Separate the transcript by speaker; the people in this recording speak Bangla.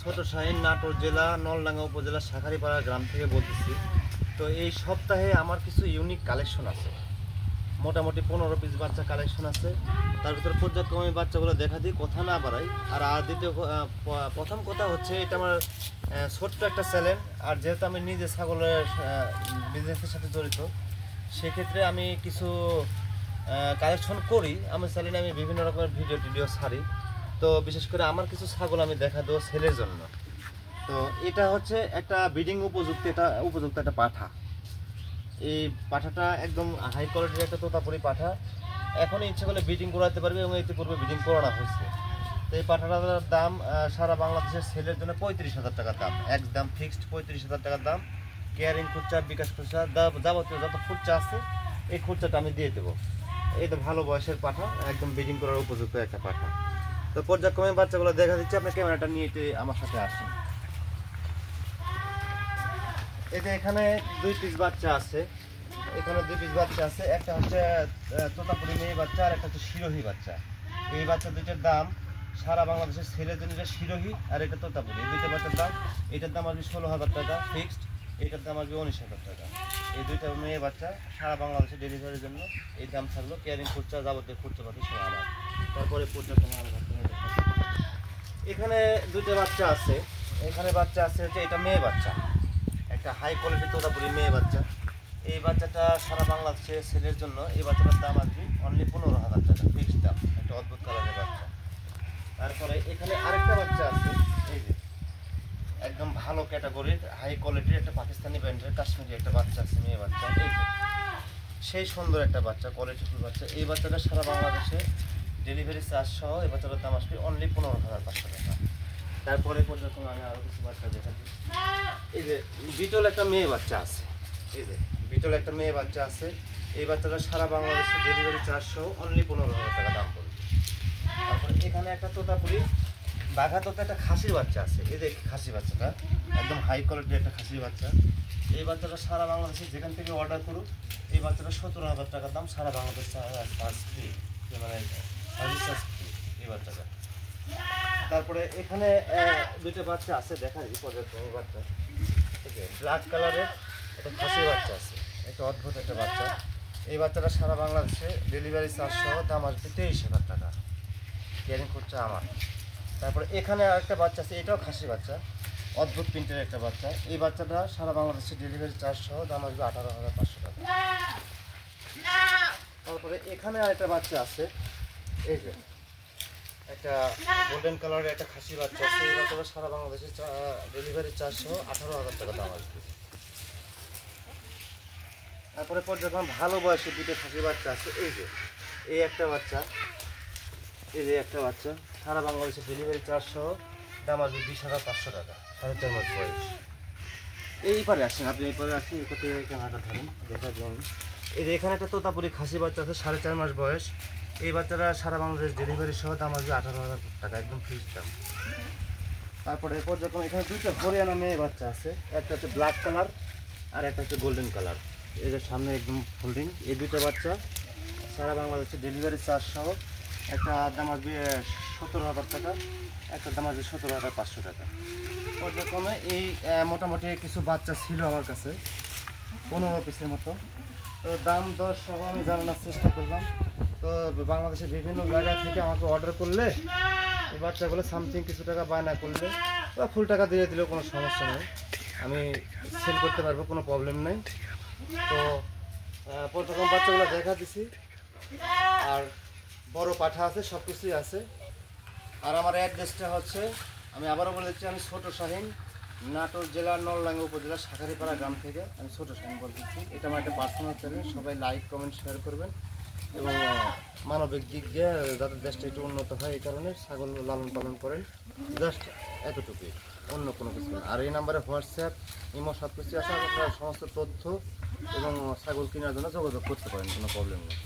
Speaker 1: ছোট শাহীন, নাটোর জেলা নলডাঙ্গা উপজেলা শাঁখারীপাড়া গ্রাম থেকে বলতেছি। তো এই সপ্তাহে আমার কিছু ইউনিক কালেকশন আছে, মোটামুটি 15 পিস বাচ্চা কালেকশন আছে। তার ভিতরে পর্যায়ক্রমে বাচ্চাগুলো দেখা দিই, কথা না বাড়াই। আর দ্বিতীয় প্রথম কথা হচ্ছে, এটা আমার ছোট্ট একটা চ্যালেঞ্জ। আর যেহেতু আমি নিজে ছাগলের বিজনেসের সাথে জড়িত, সেক্ষেত্রে আমি কিছু কালেকশন করি। আমার চ্যানেলে আমি বিভিন্ন রকমের ভিডিও ছাড়ি। তো বিশেষ করে আমার কিছু ছাগল আমি দেখা দেবো সেলের জন্য। তো এটা হচ্ছে একটা ব্রিডিং উপযুক্ত একটা পাঠা। এই পাঠাটা একদম হাই কোয়ালিটির একটা তোতাপুরি পাঠা। এখন ইচ্ছে করলে ব্রিডিং করাতে পারবে এবং ইতিপূর্বে ব্রিডিং করানো হয়েছে। তো এই পাঠাটার দাম সারা বাংলাদেশের সেলের জন্য 35,000 টাকার দাম, একদম ফিক্সড 35,000 টাকার দাম। কেয়ারিং খরচা, বিকাশ খরচা, যাবতীয় যত খরচা আছে এই খরচাটা আমি দিয়ে দেবো। এই তো ভালো বয়সের পাঠা, একদম ব্রিডিং করার উপযুক্ত একটা পাঠা। তো পর্যায়ক্রমে বাচ্চাগুলো দেখা দিচ্ছে, আপনি ক্যামেরাটা নিয়ে আমার সাথে আসুন। এতে এখানে 2 পিস বাচ্চা আছে, এখানে 2 পিস বাচ্চা আছে। একটা হচ্ছে তোতাপুরি মেয়ে বাচ্চা, আর একটা হচ্ছে শিরোহী বাচ্চা। এই বাচ্চা দুইটার দাম সারা বাংলাদেশের ছেলের জন্য, এটা শিরোহী আর এটা তোতাপুরি। এই দুইটা বাচ্চার দাম, এটার দাম আসবে 16,000 টাকা ফিক্সড, এটার দাম আসবে 19,000 টাকা। এই দুইটা মেয়ে বাচ্চা সারা বাংলাদেশে ডেলিভারির জন্য এই দাম থাকলো। কেয়ারিং খরচা, যাবতীয় খরচাপাতি সব আমার। তারপরে এখানে 2টা বাচ্চা আছে। এখানে বাচ্চা আছে হচ্ছে, এটা মেয়ে বাচ্চা, একটা হাই কোয়ালিটি তোতাপুরি মেয়ে বাচ্চা। এই বাচ্চাটা সারা বাংলাদেশে সেলের জন্য এই বাচ্চাটার দাম আসবে অনলি 15,000 টাকা ফিক্সড দাম, একটা অদ্ভুত কালারের বাচ্চা। তারপরে এখানে আরেকটা বাচ্চা আছে, এই যে একদম ভালো ক্যাটাগরির হাই কোয়ালিটির একটা পাকিস্তানি ব্র্যান্ডের কাশ্মীরি একটা বাচ্চা আছে, মেয়ে বাচ্চা। এই যে সেই সুন্দর একটা বাচ্চা, কোয়ালিটিফুল বাচ্চা। এই বাচ্চাটা সারা বাংলাদেশে ডেলিভারি চার্জ সহ এই বাচ্চাটার দাম আসবে অনলি 15,500 টাকা। তারপরে পর্যন্ত আমি আরও কিছু বাচ্চা দেখাচ্ছি। এই যে বিটল একটা মেয়ে বাচ্চা আছে, এই যে বিটল একটা মেয়ে বাচ্চা আছে। এই বাচ্চাটা সারা বাংলাদেশে ডেলিভারি চার্জ সহ অনলি 15,000 টাকা দাম পড়বে। তারপরে এখানে একটা তোতাপুরি বাঘা তোতা একটা খাসির বাচ্চা আছে। এই যে খাসি বাচ্চাটা একদম হাই কোয়ালিটির একটা খাসির বাচ্চা। এই বাচ্চাটা সারা বাংলাদেশে যেখান থেকে অর্ডার করুক, এই বাচ্চাটা 17,000 টাকা দাম, সারা বাংলাদেশ চার্জ ফ্রি, মানে সার্ভিস চার্জ ফ্রি এই বাচ্চাটা। তারপরে এখানে 2টা বাচ্চা আছে, দেখা যায় পর্যায়ক্রমে বাচ্চা। ঠিক আছে, ব্ল্যাক কালারের একটা খাসির বাচ্চা আছে, একটা অদ্ভুত একটা বাচ্চা। এই বাচ্চাটা সারা বাংলাদেশে ডেলিভারি চার্জ সহ দাম আসবে 23,000 টাকা, কেয়ারিং খরচা আমার। তারপরে এখানে আরেকটা বাচ্চা আছে, এটাও খাসি বাচ্চা, অদ্ভুত প্রিন্টের একটা বাচ্চা। এই বাচ্চাটা সারা বাংলাদেশে ডেলিভারি চার্জ সহ দাম আসবে 18,500 টাকা। তারপরে এখানে আরেকটা বাচ্চা আছে, এই যে একটা গোল্ডেন কালারের একটা খাসি বাচ্চা আছে। এই বাচ্চাটা সারা বাংলাদেশে ডেলিভারি চার্জ সহ 18,000 টাকা দাম আসবে। তারপরে পর্যায়ক্রমে ভালো বয়সে 2টা খাসি বাচ্চা আছে। এই যে এই একটা বাচ্চা, এই যে একটা বাচ্চা সারা বাংলাদেশে ডেলিভারি চার্জ সহ দাম আসবে 20,500 টাকা, 4.5 মাস বয়স। এই পারে আসেন, আপনি এই পারে আসেন, এই করতে ক্যামেরাটা ধরেন, দেখা যান। এই যে এখানে একটা তোতাপুরি খাসি বাচ্চা আছে, 4.5 মাস বয়স। এই বাচ্চাটা সারা বাংলাদেশ ডেলিভারি সহ দাম আসবে 18,000 টাকা, একদম ফিক্সড দাম। তারপরে পর্যায়ক্রমে এখানে 2টা হরিয়ানা মেয়ে বাচ্চা আছে, একটা হচ্ছে ব্ল্যাক কালার আর একটা হচ্ছে গোল্ডেন কালার। এই যে সামনে একদম ফোল্ডিং। এই 2টা বাচ্চা সারা বাংলাদেশে ডেলিভারি চার্জ সহ একটা দাম আসবে 17,000 টাকা, একটা দাম আসবে 17,500 টাকা। পর্যায়ক্রমে এই মোটামুটি কিছু বাচ্চা ছিল আমার কাছে, 15 পিসের মতো। তো দাম দর সহ আমি জানানোর চেষ্টা করলাম। তো বাংলাদেশের বিভিন্ন জায়গা থেকে আমাকে অর্ডার করলে এই বাচ্চাগুলো সামথিং কিছু টাকা বায়না করলে বা ফুল টাকা দিয়ে দিলেও কোনো সমস্যা নেই, আমি সেল করতে পারবো, কোনো প্রবলেম নেই। তো প্রথম বাচ্চাগুলো দেখা দিছি, আর বড় পাঠা আছে, সব কিছুই আছে। আর আমার অ্যাড্রেসটা হচ্ছে, আমি আবারও বলে দিচ্ছি, আমি ছোট শাহীন, নাটোর জেলার নলডাঙ্গা উপজেলা শাঁখারীপাড়া গ্রাম থেকে আমি ছোট শাহীন বলতেছি। এটা আমার একটা পার্সোনাল চ্যানেল, সবাই লাইক কমেন্ট শেয়ার করবেন এবং মানবিক দিক দিয়ে যাতে দেশটা একটু উন্নত হয় এই কারণে ছাগল লালন পালন করেন, জাস্ট এতটুকুই, অন্য কোনো কিছু না। আর এই নাম্বারে হোয়াটসঅ্যাপ, ইমো সব কিছু আছে, আপনারা সমস্ত তথ্য এবং ছাগল কেনার জন্য যোগাযোগ করতে পারেন, কোনো প্রবলেম নেই।